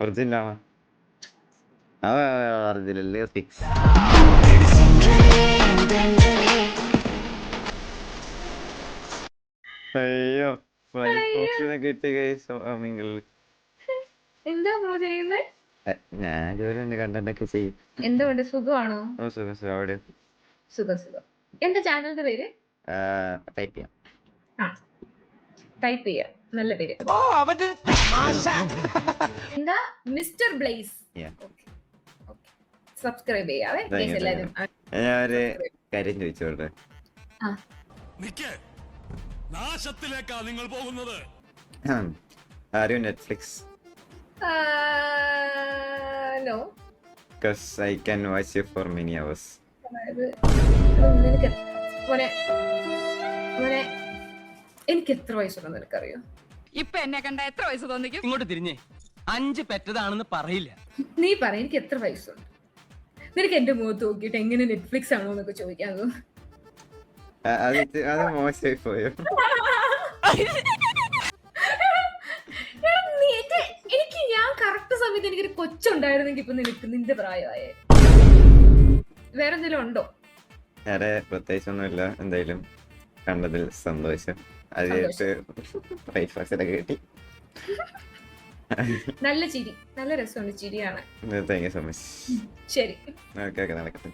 ഒറിജിനലാണോ? Original fix. അയ്യോ കിട്ടി. എന്താ ചെയ്യുന്നത്? ഞാൻ ജോലി കണ്ടന്റൊക്കെ ചെയ്യും. എന്തുകൊണ്ട് സുഖമാണോ? അവിടെ സുഖം. എന്താ ചാനലിന്റെ പേര്? ടൈപ്പ് ചെയ്യാം. ടൈപ്പ് ചെയ്യാം. നല്ല പേര്. എന്താ? Mister blaze. സബ്സ്ക്രൈബ് ചെയ്യാവേ എല്ലാവരും. ഞാനൊരു കാര്യം ചോദിച്ചോട്ടെ? നാശത്തിലേക്കാ നിങ്ങൾ പോകുന്നത്. Are you Netflix? No. Because I can watch you for many hours. എനിക്ക് എത്ര വയസ്സുണ്ടെന്ന് നിനക്കറിയോ? ഇപ്പൊ എന്നെ കണ്ട എത്ര വയസ്സ് തോന്നിക്കും? ഇങ്ങോട്ട് തിരിഞ്ഞേ, 5 പെറ്റതാണെന്ന് പറയില്ല. നീ പറ, എനിക്ക് എത്ര വയസ്സുണ്ട്? നിനക്ക് എന്റെ മുഖത്ത് നോക്കിയിട്ട് എങ്ങനെ നെറ്റ്ഫ്ലിക്സ് ആണോ എന്നൊക്കെ ചോദിക്കാമോ? അത് മോശമായി പോയോ? എനിക്ക് ഞാൻ കറക്റ്റ് സമയത്ത് എനിക്കൊരു കൊച്ചുണ്ടായിരുന്നെങ്കിൽ ഇപ്പൊ നിനക്ക് നിന്റെ പ്രായമായ. വേറെന്തെങ്കിലും ഉണ്ടോ? വേറെ പ്രത്യേകിച്ചൊന്നുമില്ല. എന്തായാലും കണ്ടതിൽ സന്തോഷം. അതിനായിട്ട് ബ്രേക്ക്ഫാസ്റ്റ് ഒക്കെ കിട്ടി. നല്ല ചിരി, നല്ല രസമുണ്ട് ചിരിയാണ്. Thank you so much. ശരി, ഓക്കെ നടക്കട്ടെ.